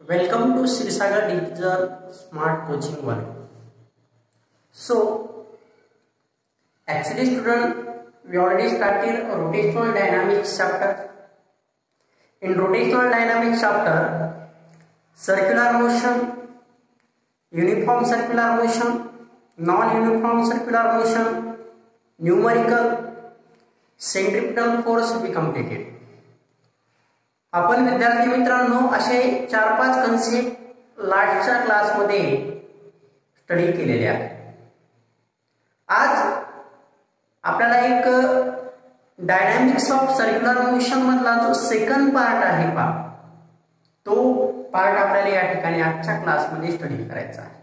Welcome to Srisagar Digital Smart Coaching World. So, actually student, we already started a rotational dynamics chapter. In rotational dynamics chapter, circular motion, uniform circular motion, non-uniform circular motion, numerical, centripetal force we completed. आपण विद्यार्थी मित्रांनो असे 4-5 concept लास्टच्या क्लासमध्ये study केलेले आहेत. आज आपल्याला एक डायनॅमिक्स ऑफ सर्क्युलर मोशन मधला जो सेकंड पार्ट आहे पा तो पार्ट आपल्याला या ठिकाणी आजच्या क्लासमध्ये स्टडी करायचा आहे.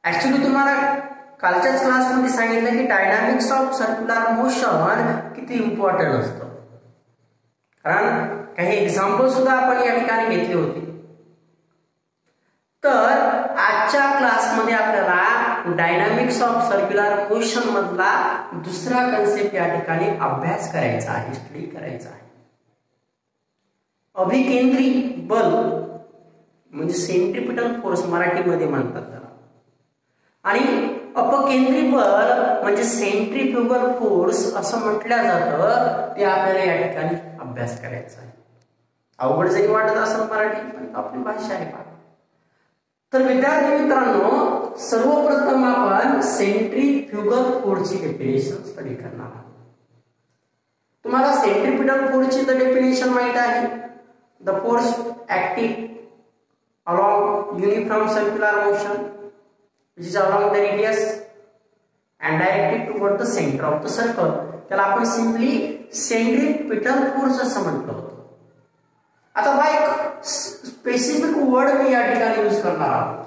ऍक्च्युअली तुम्हाला कालच्याच क्लासमध्ये सांगितलं की डायनॅमिक्स ऑफ सर्क्युलर मोशन किती इम्पॉर्टंट असतं, कारण काही एक्झाम्पल सुद्धा आपण या ठिकाणी घेतले होते. तर आजच्या क्लासमध्ये आपल्याला डायनॅमिक्स ऑफ सर्क्युलर मोशन मधला दुसरा कन्सेप्ट या ठिकाणी अभ्यास करायचा आहे, स्टडी करायचा आहे. अभिकेंद्री बल म्हणजे सेंट्रिपिटल फोर्स मराठीमध्ये म्हणतात त्याला, आणि अपकेंद्री बल म्हणजे सेंट्रिफ्युगल फोर्स असं म्हटलं जातं. ते आपल्याला या ठिकाणी अभ्यास करायचा आहे. अवघड जरी वाटत असेल मराठी, पण आपली भाषा आहे. तर विद्यार्थी मित्रांनो, सर्वप्रथम आपण सेंट्रिफ्युगल फोर्सची डेफिनेशन स्टडी करणार आहोत. तुम्हाला सेंट्रिपिटल फोर्सची डेफिनेशन माहित आहे. The force acting along uniform circular motion which is along the radius and directed toward the center of the circle. त्याला आपण सिंपली सेंट्रिपिटल फोर्स असं म्हटलं होतं. आता बा एक स्पेसिफिक वर्ड मी या ठिकाणी यूज करणार आहोत.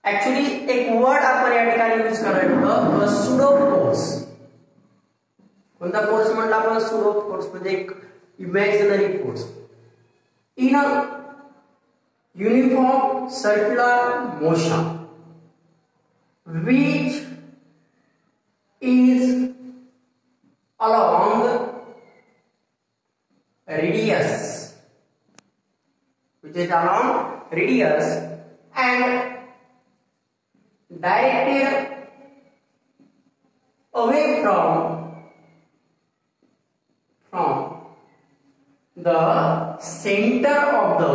ऍक्च्युअली एक वर्ड आपण या ठिकाणी यूज करायला होतं, सुडो फोर्स. कोणता फोर्स म्हटलं आपण? सुडो फोर्स म्हणजे एक imaginary force in a uniform circular motion which is along radius and directed away from the center of the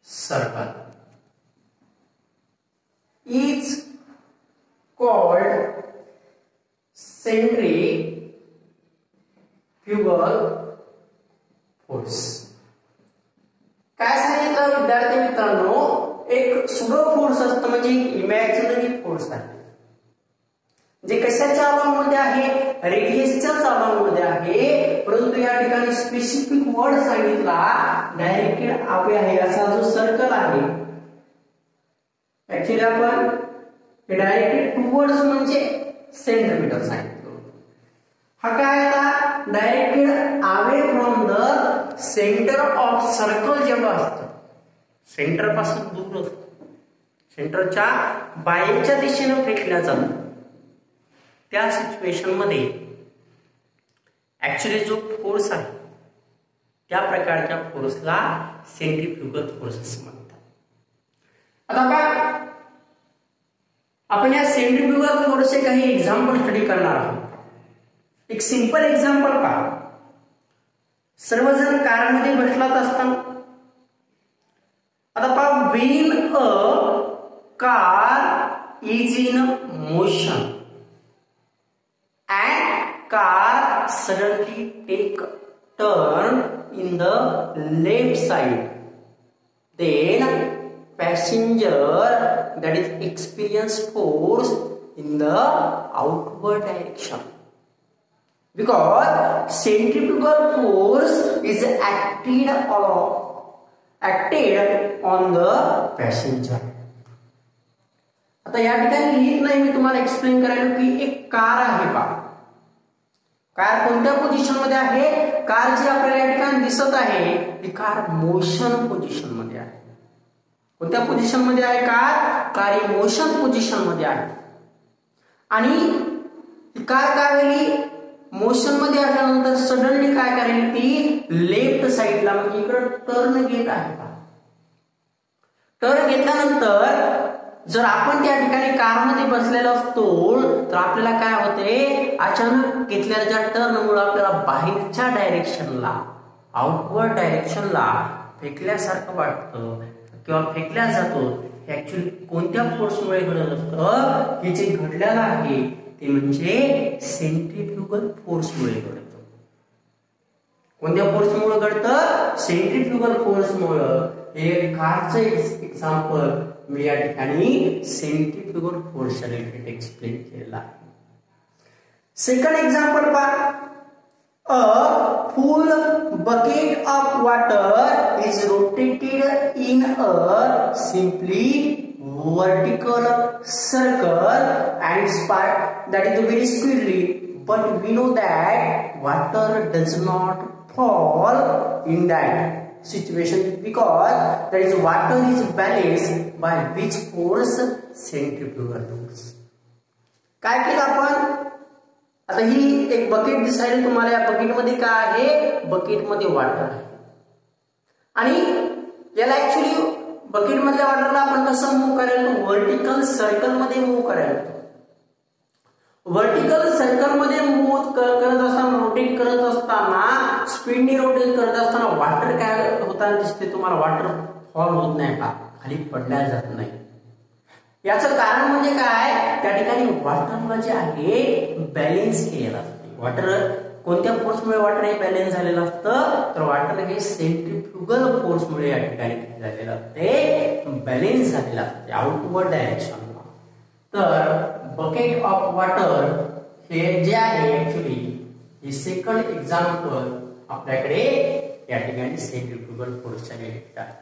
circle is called centrifugal force. काय सांगितलं विद्यार्थी मित्रांनो? एक सुडो फोर्स असतं म्हणजे इमॅजिनरी फोर्स आहे, जे कशाच्या अलाउंगमध्ये आहे? रेडियसच्या अलाउंगमध्ये आहे. परंतु या ठिकाणी स्पेसिफिक वर्ड सांगितला, डायरेक्टेड अवे आहे. असा जो सर्कल आहे, ऍक्च्युअली आपण डायरेक्टेड टुवर्ड्स म्हणजे सेंट्रिपिटल सांगितलं. हा काय आता? Directed away from the centre of circle जेव्हा असतं, सेंटर पासून दूर असतं, सेंटरच्या बाहेरच्या दिशेने फेकल्या जातं, त्या सिच्युएशन मध्ये ऍक्च्युअली जो फोर्स आहे त्या प्रकारच्या फोर्सला सेंट्रिफ्युगल फोर्स असं म्हणतात. आता बघा, आपण या सेंट्रिफ्युगल फोर्सचे काही एक्झाम्पल स्टडी करणार आहोत. एक सिंपल एक्झाम्पल पहा. सर्वजण कारमध्ये बसलात असताना, आता पहा, when a car is in motion and car suddenly take turn in the left side, then passenger that is experience force in the outward direction because centrifugal force is acted on the passenger. आता या ठिकाणी लिहित नाही, मी तुम्हाला explain करायला की एक car आहे पा. कार कोणत्या पोझिशन मध्ये आहे? कार जी आपल्याला या ठिकाणी दिसत आहे ती कार मोशन पोझिशन मध्ये आहे. कोणत्या पोझिशन मध्ये आहे? कार मोशन पोझिशन मध्ये आहे. आणि ती काय होईल, मोशन मध्ये असल्यानंतर सडनली काय करेल ती लेफ्ट साइडला म्हणजे इकडे टर्न घेत आहे का. टर्न घेतल्यानंतर जर आपण त्या ठिकाणी कारमध्ये बसलेलो असतो तर आपल्याला काय होते, अचानक घेतलेल्या ज्या टर्नमुळे आपल्याला बाहेरच्या डायरेक्शनला, आउटवर्ड डायरेक्शनला फेकल्यासारखं वाटतं किंवा फेकल्या जातो. ऍक्च्युअली कोणत्या फोर्समुळे घडत असतं, हे जे घडलेलं आहे ते म्हणजे सेंट्रीफ्युगल फोर्समुळे घडतं. कोणत्या फोर्समुळे घडतं, सेंट्रीफ्युगल फोर्समुळे. हे कारचं एक्झाम्पल मी या ठिकाणी सेंट्रीफ्युगल फोर्सच्या रिलेटेड एक्सप्लेन केलेला आहे. सेकंड एक्झाम्पल पहा. A full bucket of water is rotated in a simply vertical circle and that is very speedily, but we know that water does not fall in that situation because that is water is balanced by which force, centrifugal force. काय केलं आपण, आता ही एक bucket दिसायला तुम्हाला, या बकेटमध्ये काय आहे, बकेटमध्ये वॉटर आहे आणि याला ऍक्च्युली बकेट मधल्या वॉटरला आपण कसं मूव्ह करायला, व्हर्टिकल सर्कल मध्ये मूव्ह करायला. व्हर्टिकल सर्कल मध्ये मूव्ह करत असताना, रोटेट करत असताना, स्पीडने रोटेट करत असताना वॉटर काय होताना दिसते तुम्हाला, वॉटर फॉल होत नाही का, खाली पडल्या जात नाही. याचं कारण म्हणजे काय, त्या ठिकाणी वॉटरला जे आहे बॅलेन्स केलेलं असते. वॉटर कोणत्या फोर्समुळे वॉटर हे बॅलेन्स झालेलं असतं, तर वॉटर हे सेंट्रीफ्युगल फोर्समुळे या ठिकाणी झालेलं असते, बॅलेन्स झालेलं असते आउटवर्ड डायरेक्शनला. तर बकेट ऑफ वॉटर हे जे आहे ऍक्च्युली हे सेकंड एक्झाम्पल आपल्याकडे या ठिकाणी सेंट्रीफ्युगल फोर्सच्या रिलेटेड आहे.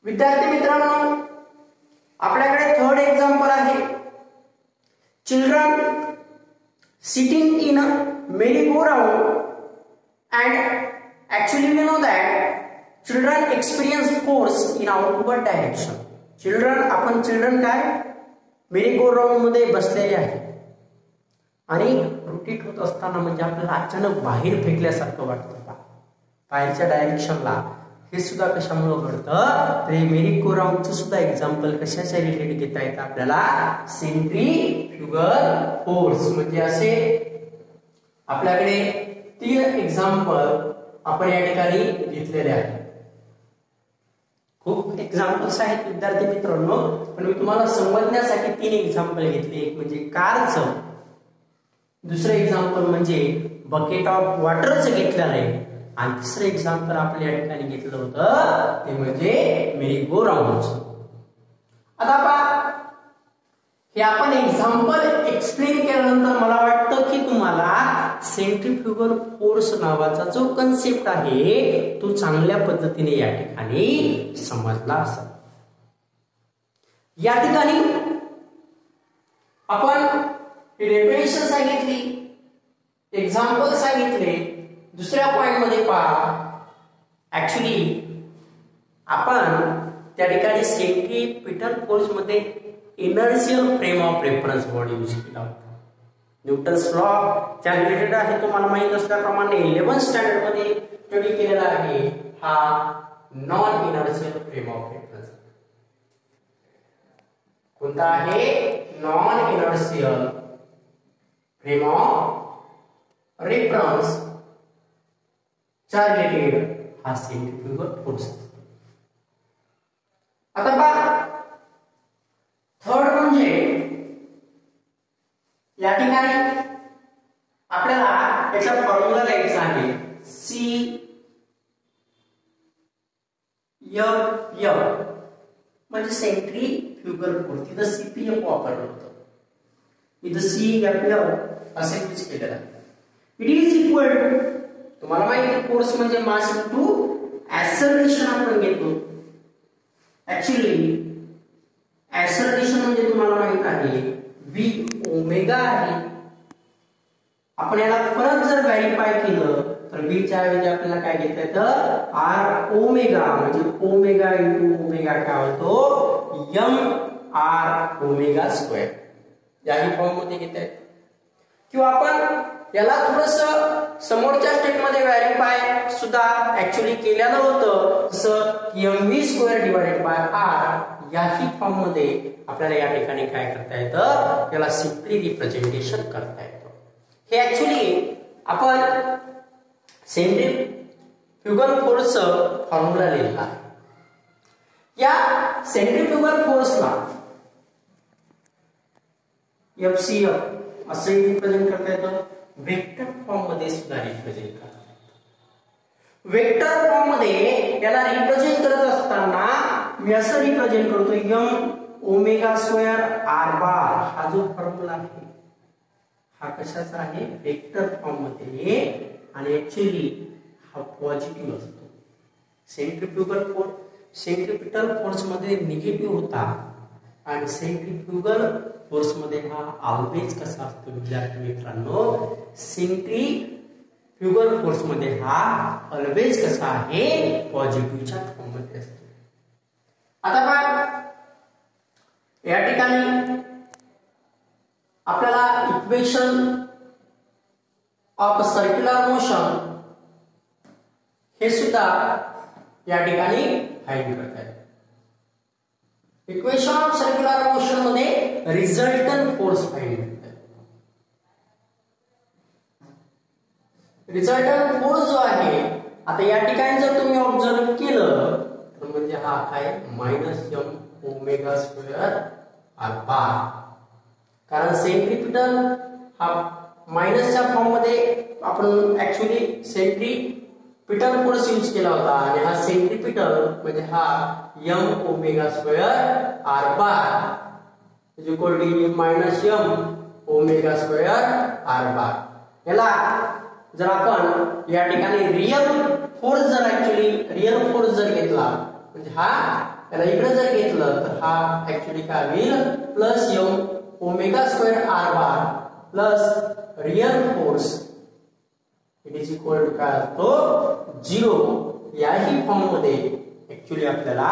विद्यार्थी मित्रांनो, आपल्याकडे थर्ड एक्झाम्पल आहे. Children sitting in a merry go round and actually we know that children experience force in outward direction. आपण चिल्ड्रन काय मेरी गो राउंड मध्ये बसलेले आहे आणि रोटेट होत असताना म्हणजे आपल्याला अचानक बाहेर फेकल्यासारखं वाटतं बाहेरच्या डायरेक्शनला. हे सुद्धा कशामुळे घडतं, तर मेरी गो राउंडचं सुद्धा एक्झाम्पल कशाच्या रिलेटेड घेता येतं आपल्याला, सेंट्रीफ्युगल फोर्स. म्हणजे असे आपल्याकडे 3 एक्झाम्पल आपण या ठिकाणी घेतलेले आहेत. खूप एक्झाम्पल्स आहेत विद्यार्थी मित्रांनो, पण मी तुम्हाला समजण्यासाठी 3 एक्झाम्पल घेतले. एक म्हणजे कारचं, दुसरं एक्झाम्पल म्हणजे बकेट ऑफ वॉटरचं घेतलेलं आहे आणि तिसरं एक्झाम्पल आपल्या या ठिकाणी घेतलं होतं ते म्हणजे मेरी गो राउंडचं. आता पहा, हे आपण एक्झाम्पल एक्सप्लेन केल्यानंतर मला वाटतं की तुम्हाला सेंट्रीफ्युगल फोर्स नावाचा जो कन्सेप्ट आहे तो चांगल्या पद्धतीने या ठिकाणी समजला असेल. या ठिकाणी आपण डेफिनेशन सांगितली, एक्झाम्पल सांगितले. दुसऱ्या पॉइंट मध्ये पहा, ऍक्च्युली आपण त्या ठिकाणी सेंट्रीपिटल फोर्स मध्ये inertial frame of reference word use केला होता. न्यूटन्स लॉ च्या रिलेटेड आहे, तुम्हाला माहित असल्याप्रमाणे 11th स्टँडर्ड मध्ये स्टडी केलेला आहे. हा non inertial frame of reference कोणता आहे, non inertial frame of reference च्या रिलेटेड हा सेंट्रीफ्युगल फोर्स. आता पहा, थर्ड म्हणजे या ठिकाणी आपल्याला याचा फॉर्म्युला लिहायचा आहे, CF म्हणजे सेंट्रीफ्युगल फोर्स. तिथं CPF वापरलं होतं, इथं CFF असे यूज केलेलं आहे. इट इज इक्वल टू, तुम्हाला माहिती आहे फोर्स म्हणजे मास इनटू ऍक्सेलरेशन आपण घेतो. ऍक्च्युअली ऍक्सेलरेशन म्हणजे तुम्हाला माहित आहे v ओमेगा आहे. आपण याला परत जर व्हेरिफाय केलं तर v च्या ऐवजी आपल्याला काय घेता येतं, r ओमेगा म्हणजे ओमेगा इनटू ओमेगा काय होतो, m r ओमेगा स्क्वेअर. याही फॉर्म मध्ये घेता येतं. किंवा आपण याला थोडस समोरच्या स्टेपमध्ये व्हेरीफाय सुद्धा ऍक्च्युली केलेलं होतं, जसं mv²/r याही फॉर्म मध्ये आपल्याला या ठिकाणी काय करता येतं, याला सिम्पली रिप्रेझेंटेशन करता येतं. हे ऍक्च्युली आपण सेंट्रीफ्युगल फोर्सचं फॉर्म्युला लिहिला आहे. या सेंट्रीफ्युगल फोर्सला FCF असं रिप्रेझेंट करता येतं, वेक्टर फॉर्म मध्ये सुद्धा रिप्रेझेंट करता येतं. वेक्टर फॉर्म मध्ये याला रिप्रेझेंट करत असताना मी असं रिप्रेझेंट करतो m²r², हा जो फॉर्म्युला आहे हा कशाचा आहे, वेक्टर फॉर्म मध्ये, आणि ऍक्च्युली हा पॉझिटिव्ह असतो. सेंट्रिपिटल फोर्स मध्ये निगेटिव्ह होता आणि सेंट्रिफ्युगल फोर्स मध्ये हा ऑलवेज कसा असतो विद्यार्थी मित्रांनो, सेंट्रिफ्युगल फोर्स मध्ये हा ऑलवेज कसा आहे, पॉझिटिव्हच्या फॉर्म मध्ये असतो. आता बघा या ठिकाणी आपल्याला इक्वेशन ऑफ सर्क्युलर मोशन हे सुद्धा या ठिकाणी फाइंड करता येतं. इक्वेशन ऑफ सर्क्युलर मोशन मध्ये रिझल्टंट फोर्स फाइंड करता येतो. रिझल्टंट फोर्स जो आहे, आता या ठिकाणी जर तुम्ही ऑब्झर्व केलं तर म्हणजे हा काय -m²r², कारण सेंट्रिपिटल हा मायनसच्या फॉर्म मध्ये आपण ऍक्च्युली सेंट्रिपिटल फोर्स यूज केला होता, आणि हा सेंट्रिपिटल म्हणजे हा m²r² -m²r². याला जर आपण या ठिकाणी रियल फोर्स जर घेतला म्हणजे हा याला इकडे जर घेतलं तर हा ऍक्च्युली काय होईल, +m²r² plus real force it is equal to काय असतो 0. याही फॉर्म मध्ये ऍक्च्युली आपल्याला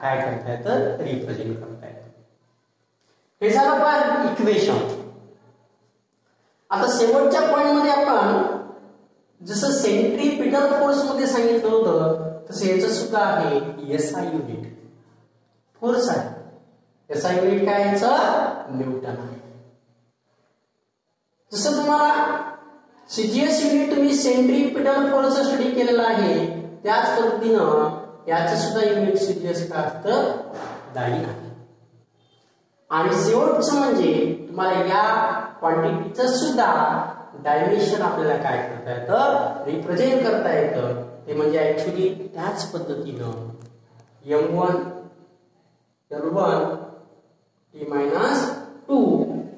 काय करता येतं, रिप्रेझेंट करता येतं. हे झालं पण इक्वेशन. आता शेवटच्या पॉइंट मध्ये आपण जसं सेंट्रिपिटल फोर्स मध्ये सांगितलं होतं तसं याचं सुद्धा आहे SI युनिट फोर्स आहे. SI युनिट काय याचं, न्यूटन आहे. जसं तुम्हाला CGS युनिट तुम्ही सेंट्रिपिटल फोर्स स्टडी केलेला आहे, त्याच पद्धतीनं याचं सुद्धा युनिट CGS काय असतं, डायन आहे. आणि शेवटचं म्हणजे तुम्हाला या क्वांटिटीचं सुद्धा डायमेन्शन आपल्याला काय करता येतं, रिप्रेझेंट करता येतं. ते म्हणजे ऍक्च्युली त्याच पद्धतीनं m1 L1 T-2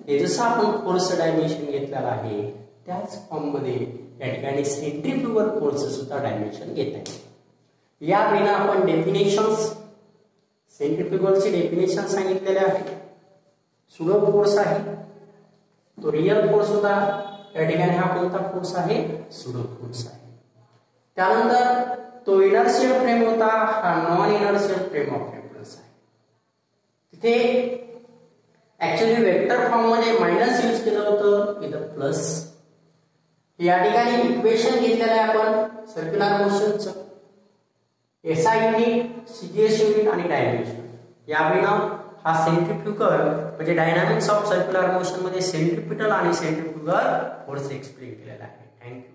हे जसं आपण फोर्स डायमेन्शन घेतलेला आहे त्याच फॉर्म मध्ये या ठिकाणी सेंट्रिफ्युगल फोर्स सुद्धा डायमेन्शन घेत आहे. या वेळेला आपण डेफिनेशन्स, सेंट्रिफ्युगलचे डेफिनेशन सांगितलेले आहे. सुडो फोर्स आहे तो रियल फोर्स होता, या ठिकाणी हा कोणता फोर्स आहे, सुडो फोर्स आहे. त्यानंतर तो इनर्शियल फ्रेम होता, हा non inertial frame of reference आहे. तिथे ऍक्च्युली वेक्टर फॉर्म मध्ये मायनस यूज केलं होतं, इथं प्लस. या ठिकाणी इक्वेशन घेतलेलं आहे आपण सर्क्युलर मोशनचं, SI युनिट, CGS युनिट आणि डायमेन्शन. यावेळेला हा सेंट्रिफ्युगल म्हणजे डायनामिक्स ऑफ सर्क्युलर मोशन मध्ये सेंट्रिपिटल आणि सेंट्रिफ्युगल फोर्स एक्सप्लेन केलेला आहे. थँक्यू.